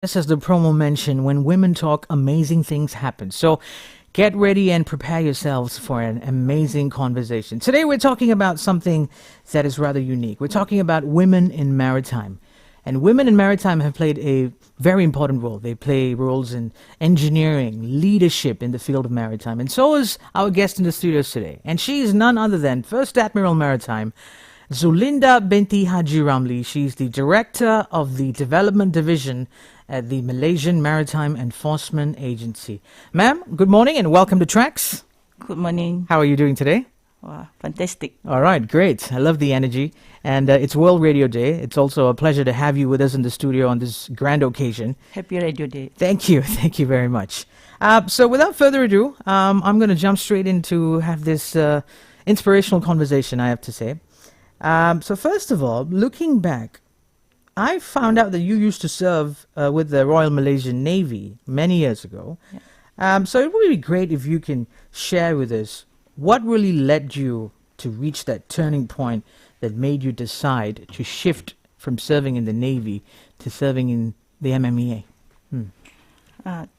Just as the promo mentioned, when women talk, amazing things happen. So get ready and prepare yourselves for an amazing conversation. Today we're talking about something that is rather unique. We're talking about women in maritime. And women in maritime have played a very important role. They play roles in engineering, leadership in the field of maritime. And so is our guest in the studios today. And she is none other than First Admiral Maritime, Zulinda Haji Ramly. She's the Director of the Development Division at the Malaysian Maritime Enforcement Agency. Ma'am, good morning and welcome to TRAXX. Good morning. How are you doing today? Wow, fantastic. All right, great. I love the energy. And it's World Radio Day. It's also a pleasure to have you with us in the studio on this grand occasion. Happy Radio Day. Thank you. Thank you very much. So without further ado, I'm going to jump straight into have this inspirational conversation, I have to say. So first of all, looking back, I found out that you used to serve with the Royal Malaysian Navy many years ago. Yeah. So it would be great if you can share with us what really led you to reach that turning point that made you decide to shift from serving in the Navy to serving in the MMEA.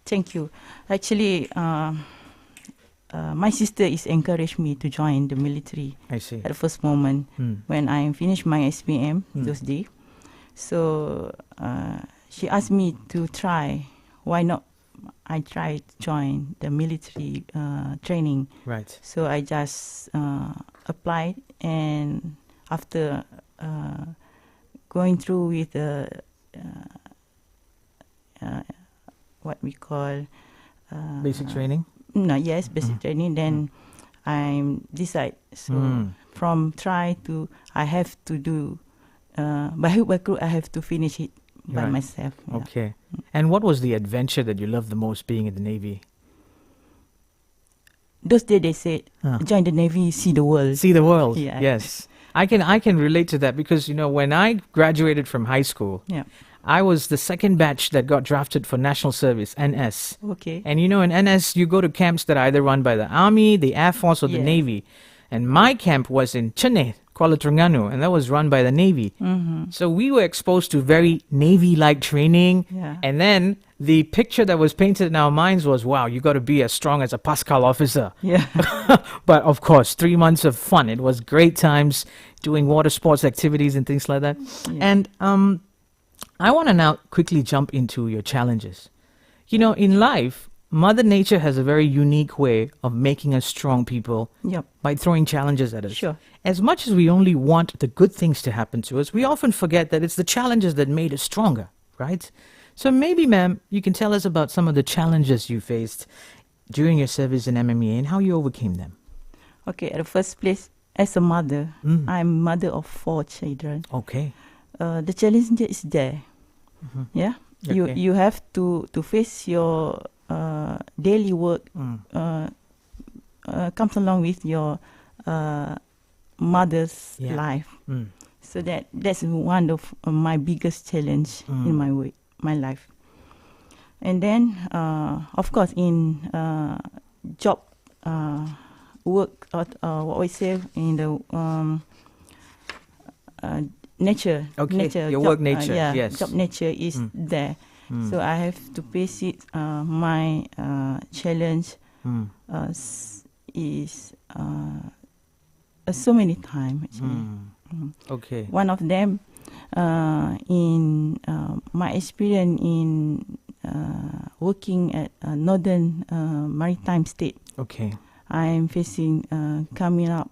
Thank you. Actually, my sister is encouraged me to join the military. I see. At the first moment when I finished my SPM those days. So she asked me to try. Why not? I tried to join the military training. Right. So I just applied, and after going through with what we call basic training. No, yes, basic training. Then I decide. So from try to I have to do. By hook by crook, I have to finish it by myself. Yeah. Okay. And what was the adventure that you loved the most being in the Navy? Those days they said, join the Navy, see the world. See the world. Yeah. Yes. I can relate to that because, you know, when I graduated from high school, I was the second batch that got drafted for National Service, NS. Okay. And, you know, in NS, you go to camps that are either run by the Army, the Air Force, or the Navy. And my camp was in Chennai, Kuala Terengganu, and that was run by the Navy. So we were exposed to very Navy-like training. Yeah. And then the picture that was painted in our minds was, wow, you got to be as strong as a Pascal officer. Yeah. But of course, 3 months of fun. It was great times doing water sports activities and things like that. Yeah. And I want to now quickly jump into your challenges. You know, in life, Mother Nature has a very unique way of making us strong people by throwing challenges at us. Sure. As much as we only want the good things to happen to us, we often forget that it's the challenges that made us stronger, right? So maybe, ma'am, you can tell us about some of the challenges you faced during your service in MMEA and how you overcame them. Okay, at the first place, as a mother, I'm mother of 4 children. Okay. The challenge is there. Yeah. Okay. You have to face your daily work comes along with your mother's life. So that's one of my biggest challenge in my life. And then, of course, in job work, what we say in the nature. Okay. Nature, your job, work nature. Yes. Job nature is there. So I have to face it. My challenge is so many times. Okay. One of them in my experience in working at Northern Maritime State. Okay. I'm facing coming up,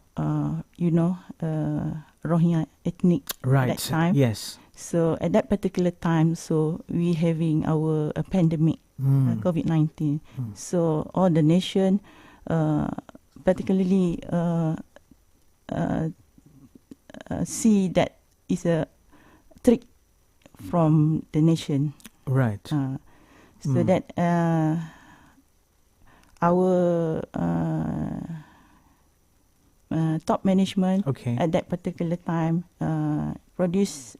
Rohingya ethnic right. at that time. Yes. So at that particular time, so we having our pandemic, COVID-19. So all the nation, particularly see that is a trick from the nation. Right. So that our top management at that particular time produce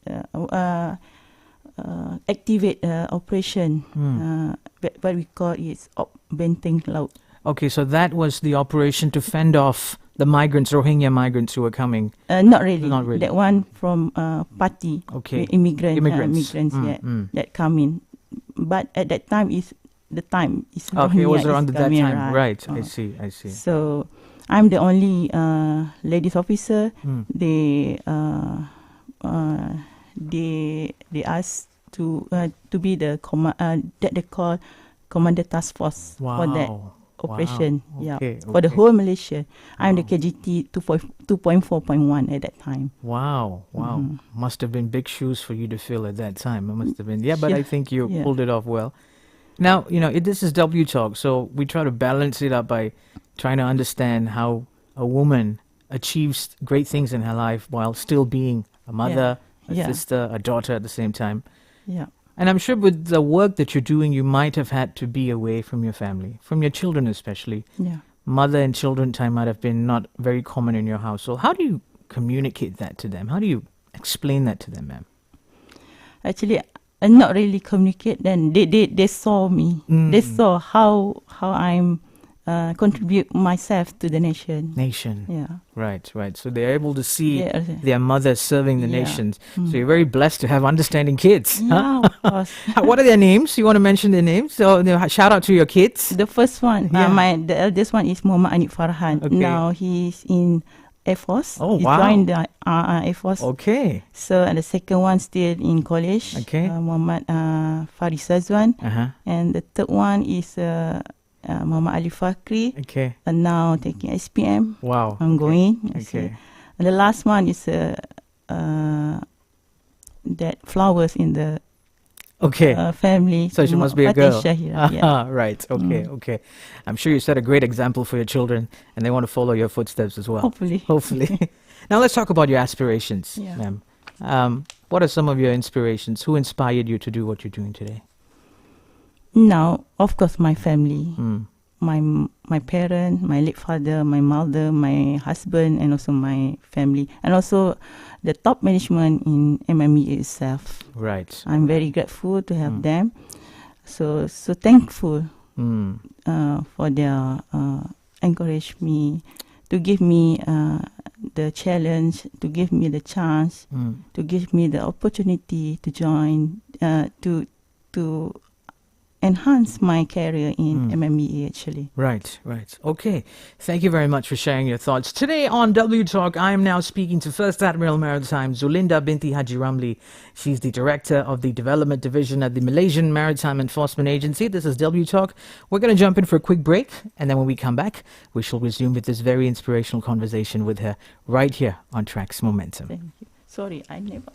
activate operation what we call is Benteng Laut. Okay, so that was the operation to fend off the migrants, Rohingya migrants who were coming. Not really. That one from party, immigrants that come in. but at that time the time is Okay, it was Rohnia around is that coming, time. Right. I see. So I'm the only ladies officer. Mm. They asked to be the that they call Commander Task Force for that operation. Wow. Okay, For the okay. whole Malaysia. I'm the KGT 2.4.1 at that time. Wow. Mhm. Must have been big shoes for you to fill at that time. It must have been. Yeah, but I think you pulled it off well. Now, this is W Talk, so we try to balance it up by trying to understand how a woman achieves great things in her life while still being a mother, a sister, a daughter at the same time. Yeah. And I'm sure with the work that you're doing, you might have had to be away from your family, from your children especially. Yeah. Mother and children time might have been not very common in your household. How do you communicate that to them? How do you explain that to them, ma'am? Actually, I not really communicate. Then they saw me. They saw how I'm contribute myself to the nation. Yeah. Right. So they're able to see their mother serving the nations. Mm. So you're very blessed to have understanding kids. Yeah, of course. What are their names? You want to mention their names? So shout out to your kids. The first one, the eldest one is Muhammad Anil Farhan. Okay. Now he's in Air Force. Oh, he wow. joined the Air Force. Okay. So and the second one still in college. Okay. Muhammad Faris Azwan. And the third one is Muhammad Ali Fakri. Okay. And now taking SPM. Wow. Ongoing. Okay. And the last one is that flowers in the family. So she must be a girl. Shahira, Right. Okay. I'm sure you set a great example for your children, and they want to follow your footsteps as well. Hopefully. Now let's talk about your aspirations, Yeah. ma'am. What are some of your inspirations? Who inspired you to do what you're doing today? Now, of course, my family. Mm. My parents, my late father, my mother, my husband, and also my family, and also the top management in MME itself. Right. I'm very grateful to have them. So thankful for their encourage me, to give me the challenge, to give me the chance, to give me the opportunity to join, to enhance my career in MMEA actually. Right. Okay. Thank you very much for sharing your thoughts. Today on W Talk, I am now speaking to First Admiral Maritime, Zulinda binti Haji Ramly. She's the Director of the Development Division at the Malaysian Maritime Enforcement Agency. This is W Talk. We're going to jump in for a quick break, and then when we come back, we shall resume with this very inspirational conversation with her right here on TRAXX Momentum. Thank you. Sorry, I never...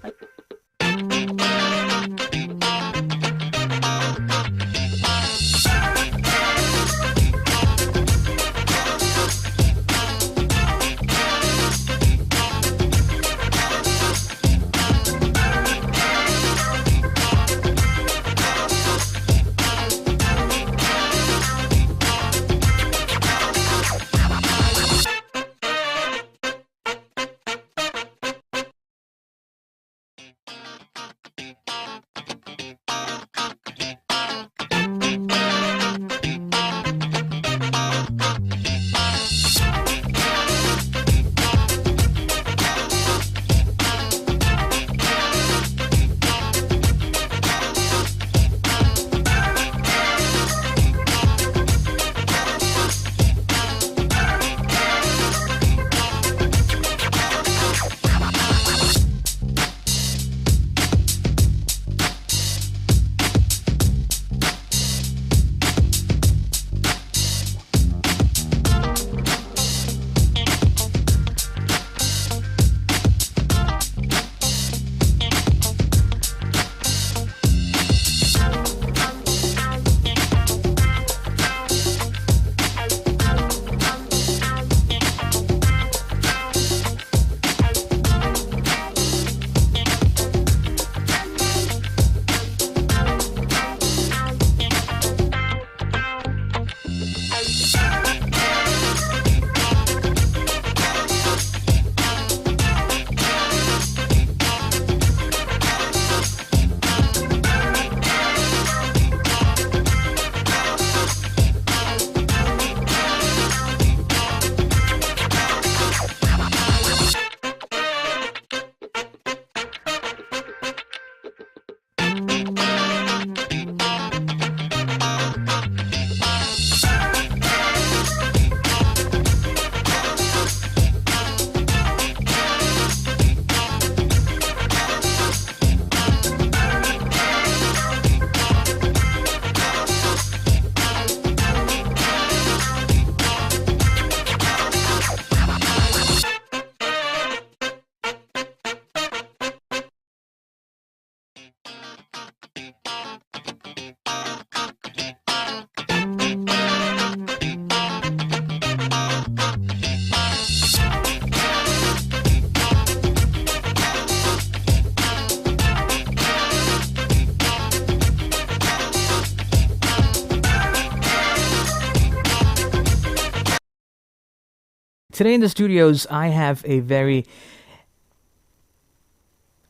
Today in the studios, I have a very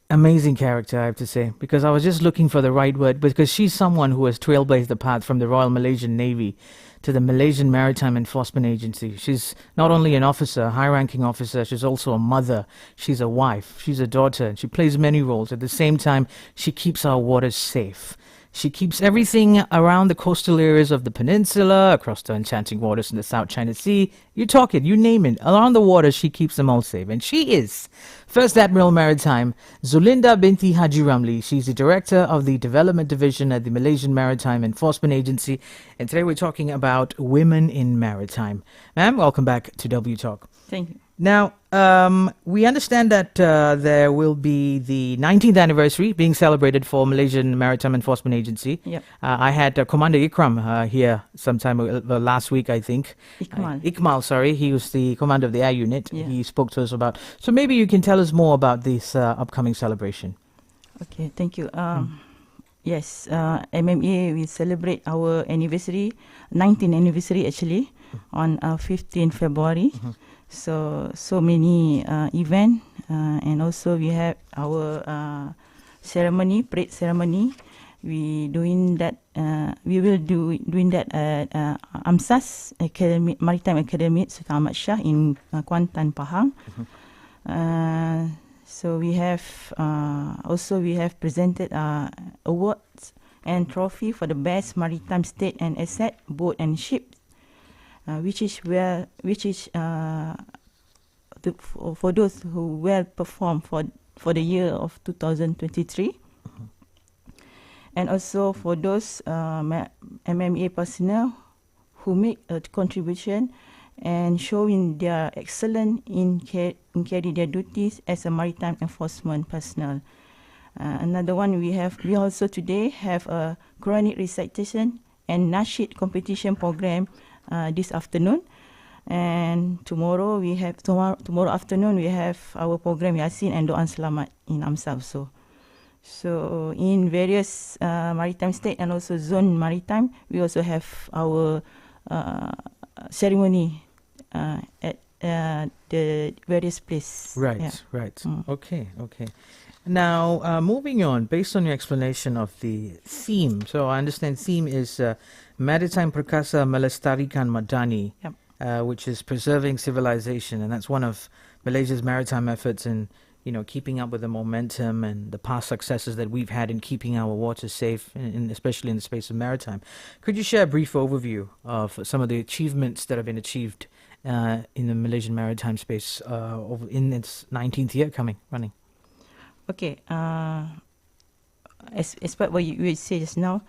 amazing character, I have to say, because I was just looking for the right word, because she's someone who has trailblazed the path from the Royal Malaysian Navy to the Malaysian Maritime Enforcement Agency. She's not only an officer, a high-ranking officer, she's also a mother, she's a wife, she's a daughter, and she plays many roles. At the same time, she keeps our waters safe. She keeps everything around the coastal areas of the peninsula, across the enchanting waters in the South China Sea. You talk it, you name it. Around the waters, she keeps them all safe. And she is First Admiral Maritime, Zulinda binti Haji Ramly. She's the Director of the Development Division at the Malaysian Maritime Enforcement Agency. And today we're talking about women in maritime. Ma'am, welcome back to W Talk. Thank you. Now, we understand that there will be the 19th anniversary being celebrated for Malaysian Maritime Enforcement Agency. Yep. I had Commander Ikram here sometime last week, I think. Ikmal. Sorry. He was the commander of the air unit. Yeah. He spoke to us about. So maybe you can tell us more about this upcoming celebration. Okay, thank you. Yes, MMA will celebrate our anniversary, 19th anniversary actually, on 15 February. So many event, and also we have our ceremony, parade ceremony. We doing that. We will doing that at AMSAS Academy, Maritime Academy, Sultan Ahmad Shah in Kuantan, Pahang. So we have also we have presented awards and trophy for the best maritime state and asset, boat and ship. Which is for those who well performed for the year of 2023, and also for those MMA personnel who make a contribution and showing their excellence in carry their duties as a maritime enforcement personnel. Another one we also today have a Quranic recitation and Nasheed competition program. This afternoon, and tomorrow afternoon we have our program Yasin and Doan Selamat in AMSA also. So in various maritime state and also zone maritime, we also have our ceremony at the various places. Right, yeah. right. Okay. Now, moving on, based on your explanation of the theme, so I understand theme is Maritime Perkasa Melestarikan Madani, Yep. which is preserving civilization, and that's one of Malaysia's maritime efforts in, keeping up with the momentum and the past successes that we've had in keeping our waters safe, especially in the space of maritime. Could you share a brief overview of some of the achievements that have been achieved in the Malaysian maritime space in its 19th year running? Okay, as per what you say just now,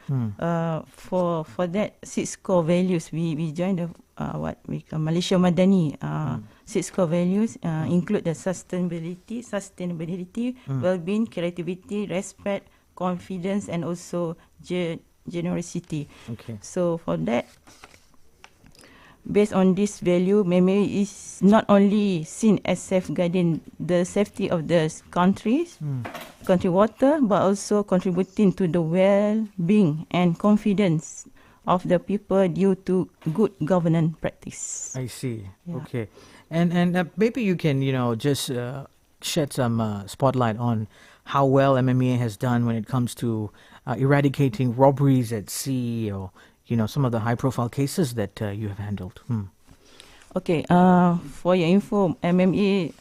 for that 6 core values, we joined the what we call Malaysia Madani. 6 core values include the sustainability, well-being, creativity, respect, confidence, and also generosity. Okay. So for that, based on this value, MMA is not only seen as safeguarding the safety of the country water, but also contributing to the well-being and confidence of the people due to good governance practice. I see. Yeah. Okay. And maybe you can, just shed some spotlight on how well MMA has done when it comes to eradicating robberies at sea, or some of the high-profile cases that you have handled. Okay, for your info, MMA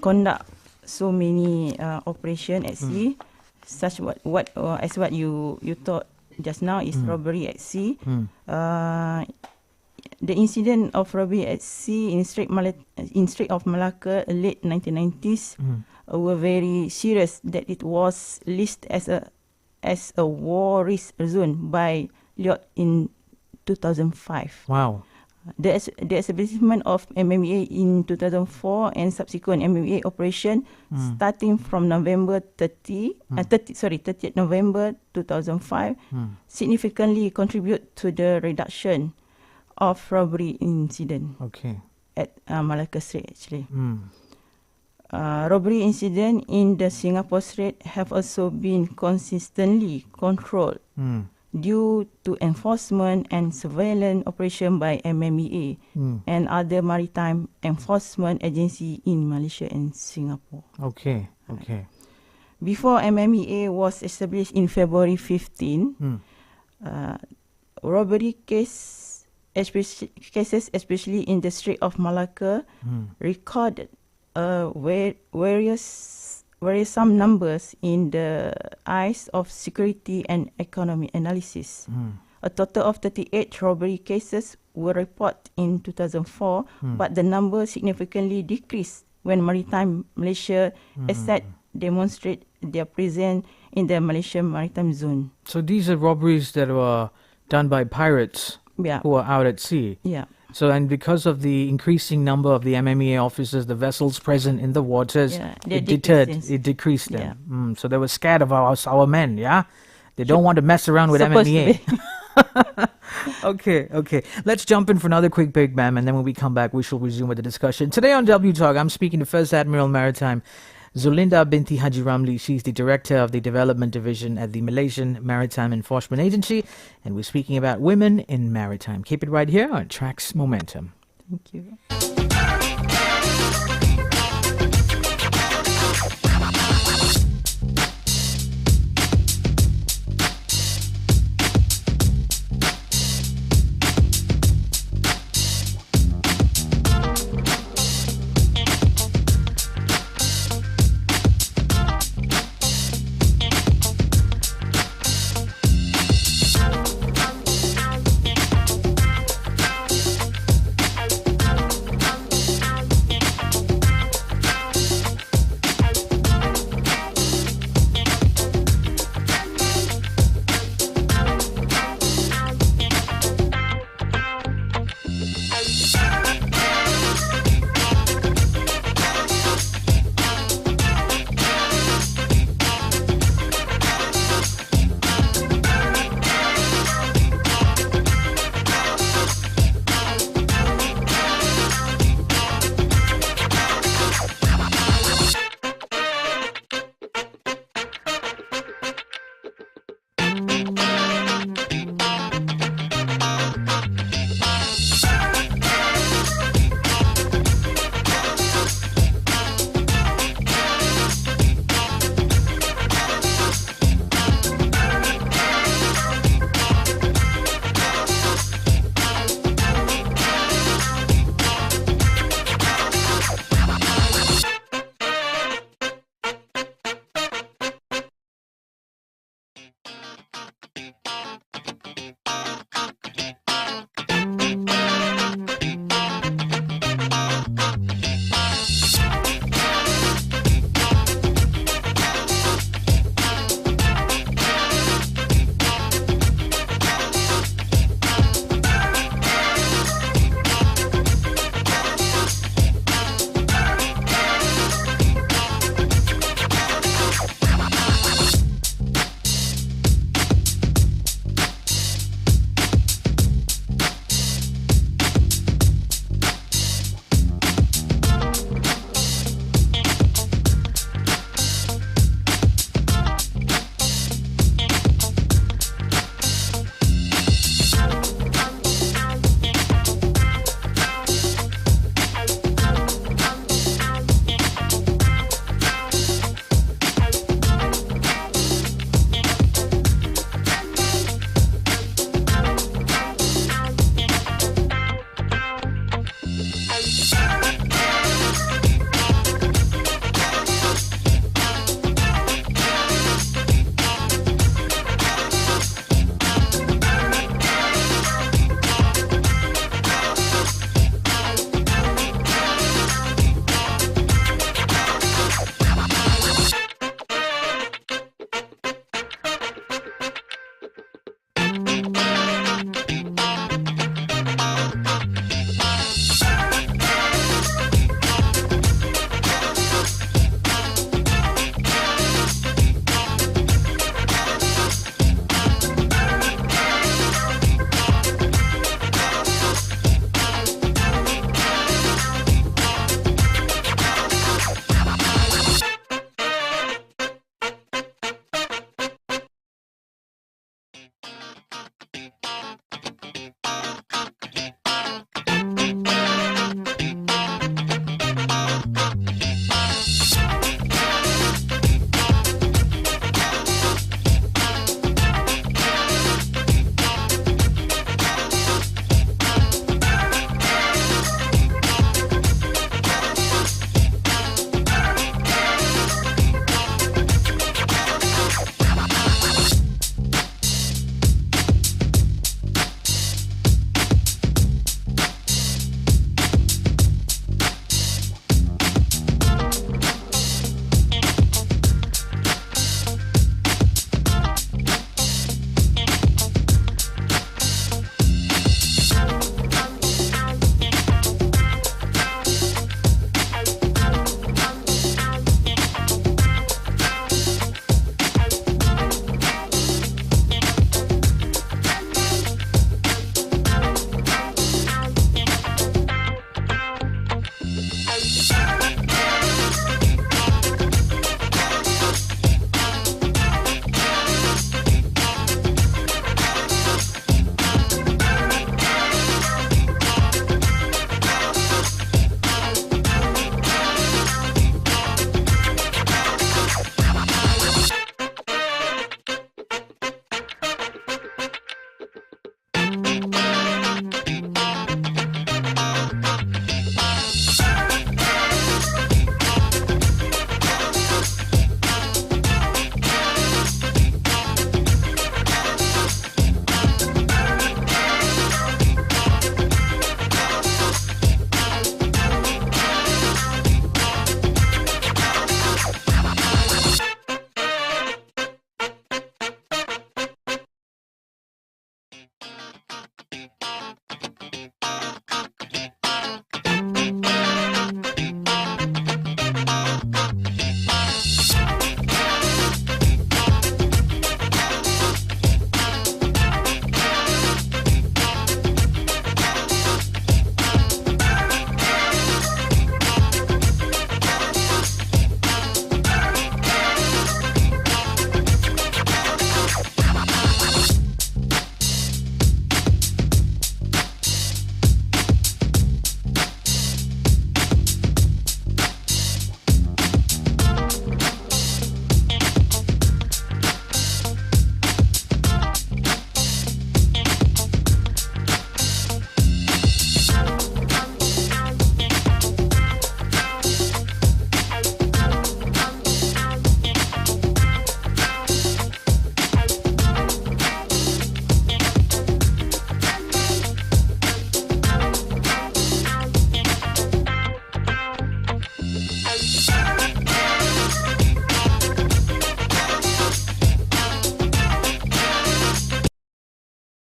conduct so many operation at sea, such as what you thought just now is robbery at sea. The incident of robbery at sea in Strait of Malacca, late 1990s, were very serious. That it was listed as a war risk zone by LIOT in 2005. Wow. The establishment of MMA in 2004 and subsequent MMA operation starting from November 30th November 2005 significantly contribute to the reduction of robbery incident. Okay. At Malacca Strait actually. Robbery incident in the Singapore Strait have also been consistently controlled due to enforcement and surveillance operation by MMEA and other maritime enforcement agency in Malaysia and Singapore. Okay. Before MMEA was established in February 15, robbery cases, especially in the Strait of Malacca, recorded worrisome numbers in the eyes of security and economic analysis. A total of 38 robbery cases were reported in 2004, but the number significantly decreased when Maritime Malaysia assets demonstrate their presence in the Malaysian maritime zone. So these are robberies that were done by pirates who are out at sea. Yeah. So, and because of the increasing number of the MMEA officers, the vessels present in the waters, it decreased them. So they were scared of our men, They don't want to mess around with MMEA. Okay. Let's jump in for another quick break, ma'am, and then when we come back, we shall resume with the discussion. Today on W Talk, I'm speaking to First Admiral Maritime, Zulinda binti Haji Ramly. She's the Director of the Development Division at the Malaysian Maritime Enforcement Agency, and we're speaking about women in maritime. Keep it right here on TRAXX Momentum. Thank you.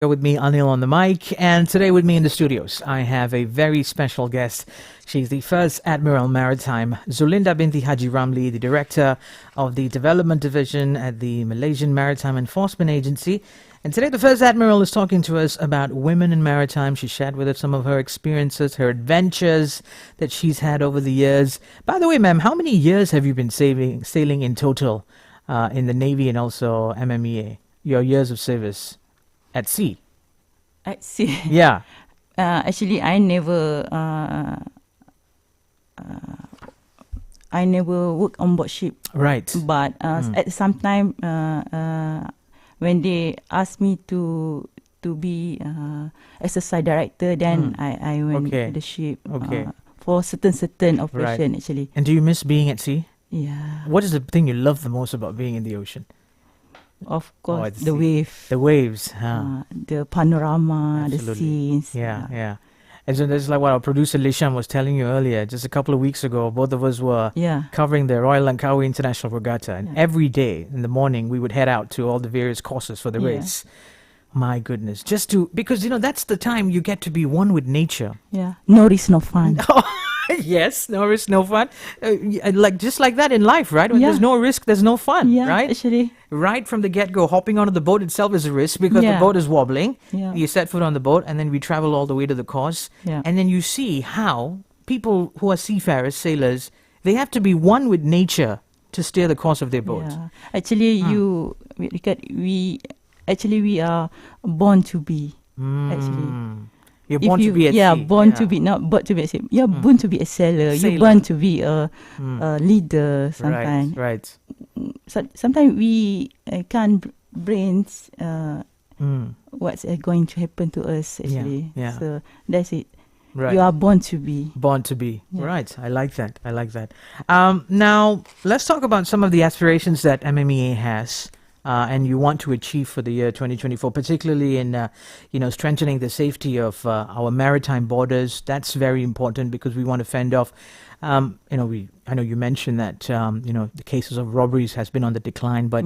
With me, Anil, on the mic, and today with me in the studios, I have a very special guest. She's the first Admiral Maritime, Zulinda Haji Ramly, the Director of the Development Division at the Malaysian Maritime Enforcement Agency. And today, the first Admiral is talking to us about women in maritime. She shared with us some of her experiences, her adventures that she's had over the years. By the way, ma'am, how many years have you been sailing in total in the Navy and also MMEA? Your years of service? At sea? At sea. Yeah. Actually, I never work on board ship. Right. But at some time, when they asked me to be as a side director, then I went to the ship for certain operation, actually. And do you miss being at sea? Yeah. What is the thing you love the most about being in the ocean? Of course, the wave. The waves, the panorama, Absolutely. the scenes. Yeah. And so that's like what our producer Lisham was telling you earlier. Just a couple of weeks ago, both of us were covering the Royal Langkawi International Regatta. And every day in the morning, we would head out to all the various courses for the race. My goodness. Because, that's the time you get to be one with nature. Yeah. No risk, no fun. Yes, no risk, no fun. Just like that in life, right? When there's no risk, there's no fun, right? Actually. Right from the get-go, hopping onto the boat itself is a risk because the boat is wobbling. Yeah. You set foot on the boat, and then we travel all the way to the course. Yeah. And then you see how people who are seafarers, sailors, they have to be one with nature to steer the course of their boat. Yeah. Actually, we are born to be. Actually. You're born to be at sea. Born to be, not born to be at sea. You're born to be a sailor. You're born to be a leader sometimes. Right. So, sometimes we can't brains what's going to happen to us, actually. Yeah. So that's it. Right. You are born to be. Born to be. Yeah. Right. I like that. Now, let's talk about some of the aspirations that MMEA has. And you want to achieve for the year 2024, particularly in, strengthening the safety of our maritime borders. That's very important because we want to fend off. I know you mentioned that the cases of robberies has been on the decline, but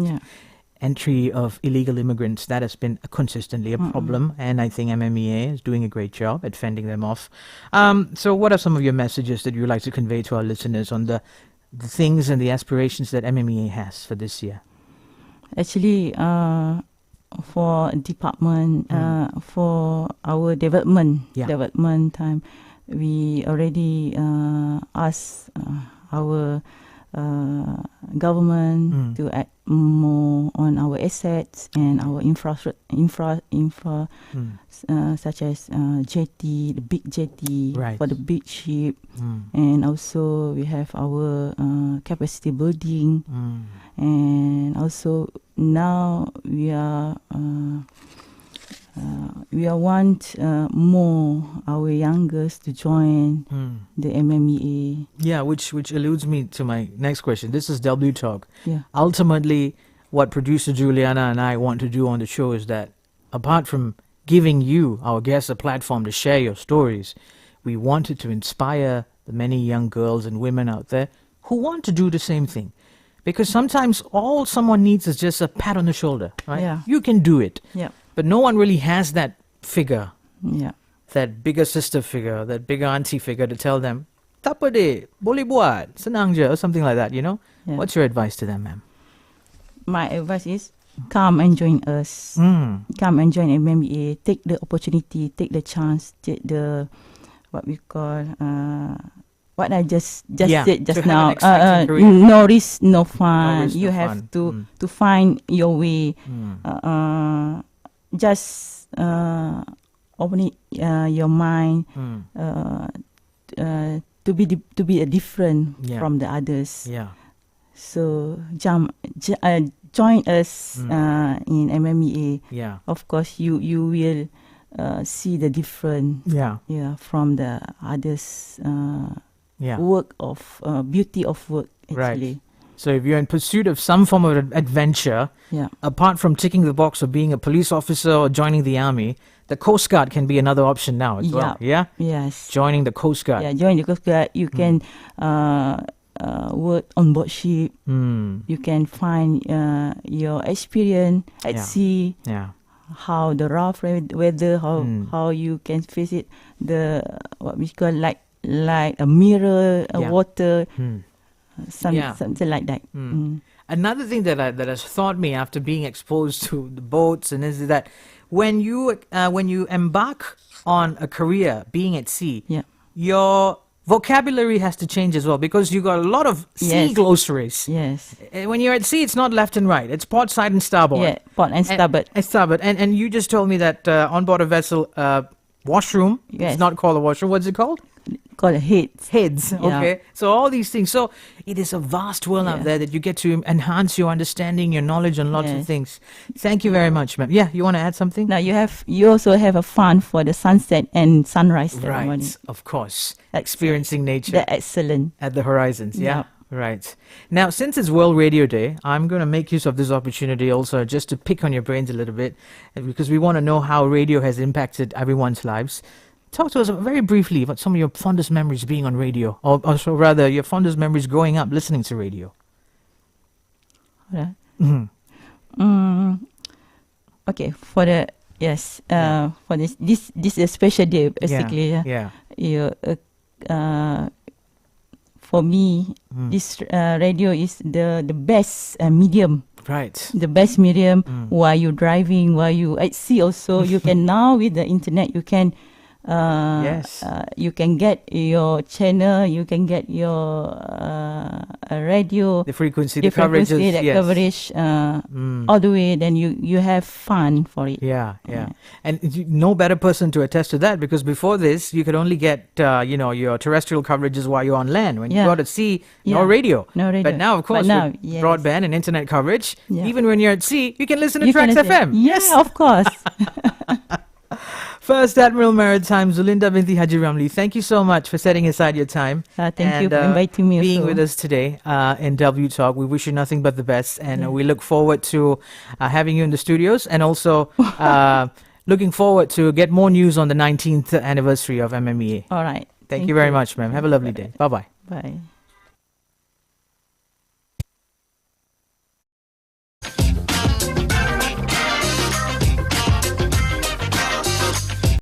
entry of illegal immigrants, that has been consistently a problem, and I think MMEA is doing a great job at fending them off. So, what are some of your messages that you would like to convey to our listeners on the things and the aspirations that MMEA has for this year? Actually, for department, for our development time, we already asked our government to add more on our assets and our infra such as jetty, the big jetty for the big ship, and also we have our capacity building, and also now we want more our youngest to join the MMEA. Yeah, which alludes me to my next question. This is W Talk. Yeah. Ultimately, what producer Juliana and I want to do on the show is that apart from giving you, our guests, a platform to share your stories, we wanted to inspire the many young girls and women out there who want to do the same thing. Because sometimes all someone needs is just a pat on the shoulder, right? Yeah. You can do it. Yeah. But no one really has that figure, that bigger sister figure, that bigger auntie figure to tell them, tak apa deh, boleh buat, senang je, or something like that, Yeah. What's your advice to them, ma'am? My advice is come and join us. Come and join MMEA. Take the opportunity, take the chance, take the, what we call, what I just said just now. No risk, no fun. You have to find your way. Just open your mind to be a different from the others. Yeah. So join us in MMEA. Yeah. Of course, you will see the difference. Yeah. From the others. Work of beauty of work, actually. Right. So if you're in pursuit of some form of adventure, apart from ticking the box of being a police officer or joining the army, the Coast Guard can be another option now as well. Yeah? Yes. Joining the Coast Guard. Yeah, join the Coast Guard. You can work on board ship. You can find your experience at sea. Yeah. how the rough weather, how you can face it, the what we call like a mirror, water, something like that. Another thing that has taught me after being exposed to the boats and is that when you embark on a career being at sea, your vocabulary has to change as well because you got a lot of sea glossaries. Yes. When you're at sea, it's not left and right; it's port side and starboard. Yeah, port and starboard. And you just told me that on board a vessel, washroom. It's not called a washroom. What's it called? Called heads. Heads, okay. So all these things. So it is a vast world out there that you get to enhance your understanding, your knowledge on lots of things. Thank you very much, ma'am. Yeah, you want to add something? Now you also have a fun for the sunset and sunrise ceremony. Right, of course. Experiencing nature. They're excellent. At the horizons, Right. Now, since it's World Radio Day, I'm going to make use of this opportunity also just to pick on your brains a little bit because we want to know how radio has impacted everyone's lives. Talk to us very briefly about some of your fondest memories being on radio, or rather, your fondest memories growing up listening to radio. Okay, for the for this is a special day basically. For me, this radio is the best medium. Right. The best medium while you're driving, while you at sea also. You can now with the internet, you can you can get your channel, you can get your radio, the frequency, the coverage, all the way. Then you have fun for it. And no better person to attest to that because before this you could only get your terrestrial coverages while you're on land. When you go to sea, no radio. But now, of course, with broadband and internet coverage, even when you're at sea, you can listen to TRAXXfm. Yes, of course. First Admiral Maritime, Zulinda Haji Ramly, thank you so much for setting aside your time. Thank you for inviting me. Being with us today in W Talk. We wish you nothing but the best, and we look forward to having you in the studios, and also looking forward to get more news on the 19th anniversary of MMEA. All right. Thank you very much, ma'am. Have a lovely day. Bye-bye. Bye.